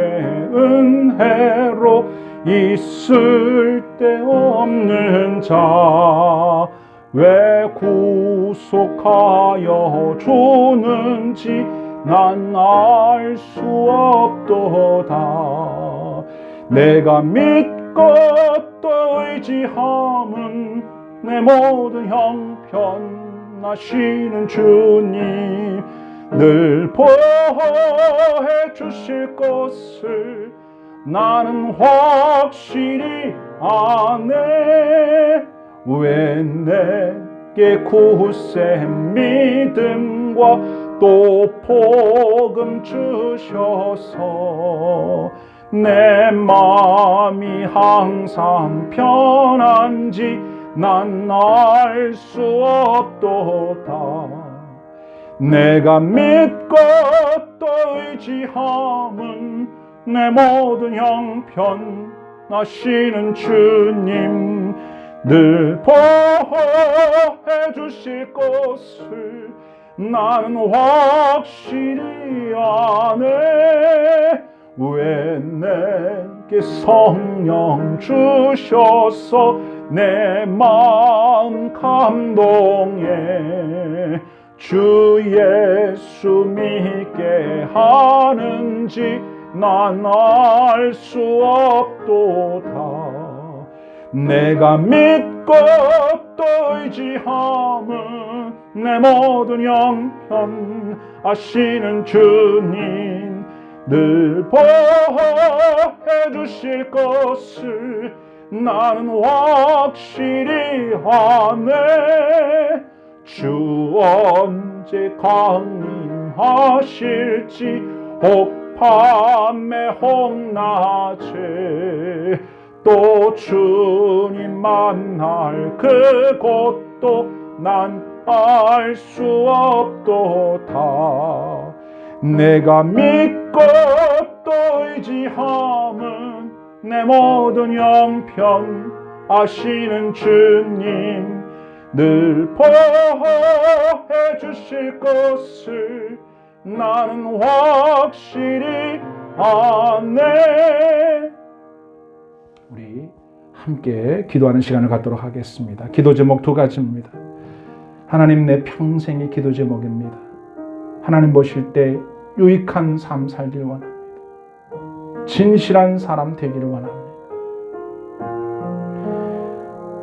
S1: 은혜로 있을 데 없는 자 왜 구속하여 주는지 난 알 수 없도다. 내가 믿고 또 의지함은 내 모든 형편하시는 주님 늘 보호해 주실 것을 나는 확실히 아네. 왜 내게 굳세 믿음과 또 복음 주셔서 내 마음이 항상 편한지 난 알 수 없도다. 내가 믿고 또 의지함은 내 모든 형편 하시는 주님 늘 보호해 주실 것을 나는 확실히 아네. 왜 내게 성령 주셔서 내 마음 감동해 주 예수 믿게 하는지 난 알 수 없도다. 내가 믿고 또 의지함은 내 모든 형편 아시는 주님 늘 보호해 주실 것을 나는 확실히 아네. 주 언제 강림하실지 혹밤에 혹낮에 또 주님 만날 그곳도 난 알 수 없도다. 내가 믿고 또 의지함은 내 모든 형편 아시는 주님 늘 보호해 주실 것을 나는 확실히 아네. 우리 함께 기도하는 시간을 갖도록 하겠습니다. 기도 제목 두 가지입니다. 하나님 내 평생의 기도 제목입니다. 하나님 보실 때 유익한 삶 살길 원합니다. 진실한 사람 되기를 원합니다.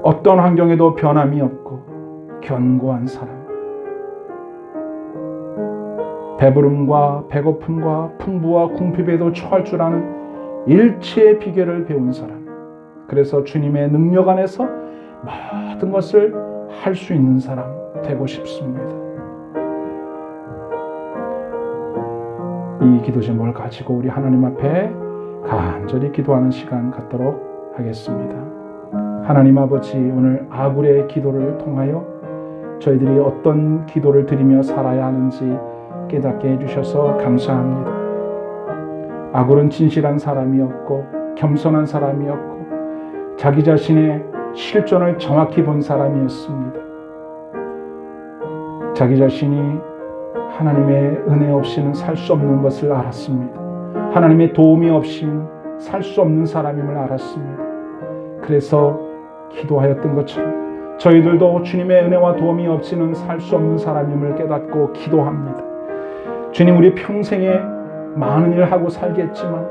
S1: 어떤 환경에도 변함이 없고 견고한 사람, 배부름과 배고픔과 풍부와 궁핍에도 처할 줄 아는 일치의 비결을 배운 사람, 그래서 주님의 능력 안에서 모든 것을 할 수 있는 사람 되고 싶습니다. 이 기도 제목을 가지고 우리 하나님 앞에 간절히 기도하는 시간 갖도록 하겠습니다. 하나님 아버지, 오늘 아굴의 기도를 통하여 저희들이 어떤 기도를 드리며 살아야 하는지 깨닫게 해주셔서 감사합니다. 아굴은 진실한 사람이었고 겸손한 사람이었고 자기 자신의 실존을 정확히 본 사람이었습니다. 자기 자신이 하나님의 은혜 없이는 살 수 없는 것을 알았습니다. 하나님의 도움이 없이는 살 수 없는 사람임을 알았습니다. 그래서 기도하였던 것처럼 저희들도 주님의 은혜와 도움이 없이는 살 수 없는 사람임을 깨닫고 기도합니다. 주님, 우리 평생에 많은 일을 하고 살겠지만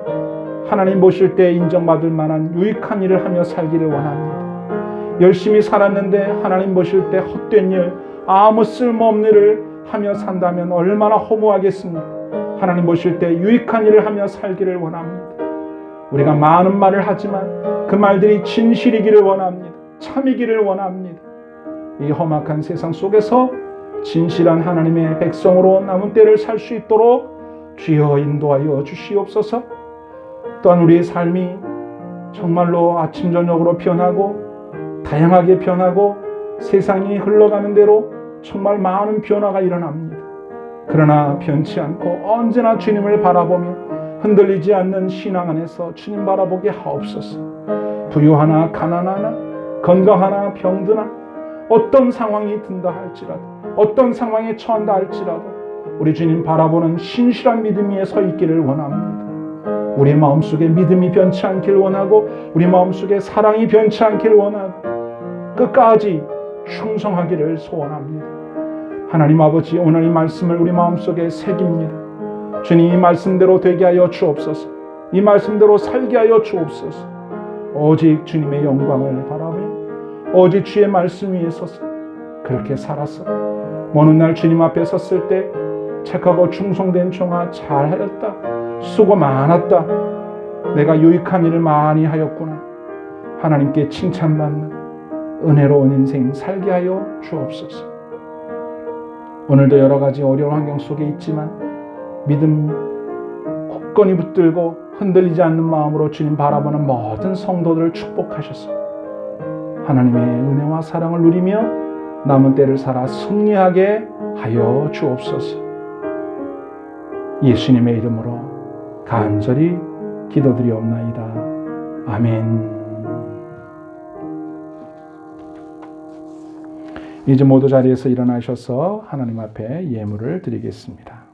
S1: 하나님 보실 때 인정받을 만한 유익한 일을 하며 살기를 원합니다. 열심히 살았는데 하나님 보실 때 헛된 일, 아무 쓸모없는 일을 하며 산다면 얼마나 허무하겠습니까? 하나님 보실 때 유익한 일을 하며 살기를 원합니다. 우리가 많은 말을 하지만 그 말들이 진실이기를 원합니다. 참이기를 원합니다. 이 험악한 세상 속에서 진실한 하나님의 백성으로 남은 때를 살 수 있도록 주여 인도하여 주시옵소서. 또한 우리의 삶이 정말로 아침 저녁으로 변하고 다양하게 변하고 세상이 흘러가는 대로 정말 많은 변화가 일어납니다. 그러나 변치 않고 언제나 주님을 바라보며 흔들리지 않는 신앙 안에서 주님 바라보게 하옵소서. 부유하나 가난하나 건강하나 병드나 어떤 상황이 든다 할지라도 어떤 상황에 처한다 할지라도 우리 주님 바라보는 신실한 믿음 위에 서 있기를 원합니다. 우리 마음속에 믿음이 변치 않길 원하고 우리 마음속에 사랑이 변치 않길 원하고 끝까지 충성하기를 소원합니다. 하나님 아버지, 오늘 이 말씀을 우리 마음속에 새깁니다. 주님, 이 말씀대로 되게 하여 주옵소서. 이 말씀대로 살게 하여 주옵소서. 오직 주님의 영광을 바라며 오직 주의 말씀 위에 서서 그렇게 살아서 어느 날 주님 앞에 섰을 때 착하고 충성된 종아, 잘하였다, 수고 많았다, 내가 유익한 일을 많이 하였구나, 하나님께 칭찬받는 은혜로운 인생 살게 하여 주옵소서. 오늘도 여러 가지 어려운 환경 속에 있지만 믿음 굳건히 붙들고 흔들리지 않는 마음으로 주님 바라보는 모든 성도들을 축복하셔서 하나님의 은혜와 사랑을 누리며 남은 때를 살아 승리하게 하여 주옵소서. 예수님의 이름으로 간절히 기도드리옵나이다. 아멘. 이제 모두 자리에서 일어나셔서 하나님 앞에 예물을 드리겠습니다.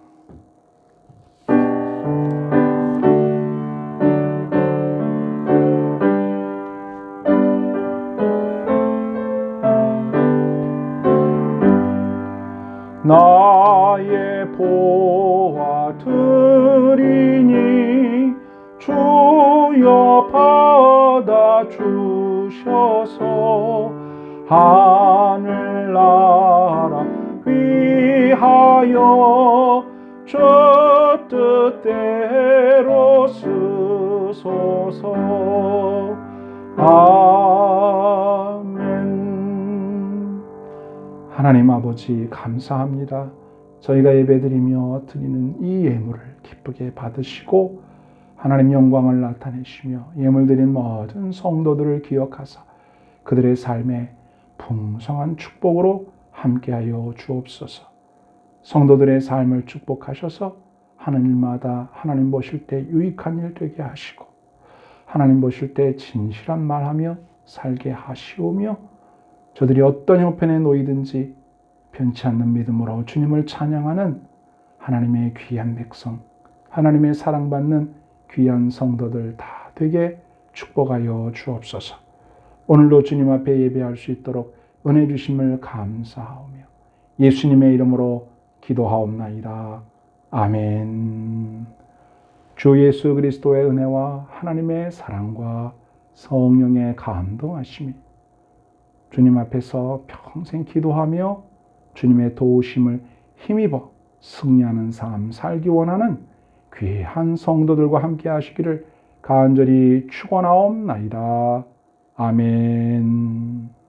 S1: 나의 보아 드리니 주여 받아 주셔서 하늘나라 위하여 주 뜻대로 쓰소서. 아멘. 하나님 아버지, 감사합니다. 저희가 예배드리며 드리는 이 예물을 기쁘게 받으시고 하나님 영광을 나타내시며 예물 드린 모든 성도들을 기억하사 그들의 삶에 풍성한 축복으로 함께하여 주옵소서. 성도들의 삶을 축복하셔서 하는 일마다 하나님 보실 때 유익한 일 되게 하시고 하나님 보실 때 진실한 말하며 살게 하시오며 저들이 어떤 형편에 놓이든지 변치 않는 믿음으로 주님을 찬양하는 하나님의 귀한 백성, 하나님의 사랑받는 귀한 성도들 다 되게 축복하여 주옵소서. 오늘도 주님 앞에 예배할 수 있도록 은혜 주심을 감사하오며 예수님의 이름으로 기도하옵나이다. 아멘. 주 예수 그리스도의 은혜와 하나님의 사랑과 성령의 감동하심이 주님 앞에서 평생 기도하며 주님의 도우심을 힘입어 승리하는 삶 살기 원하는 귀한 성도들과 함께 하시기를 간절히 축원하옵나이다. 아멘.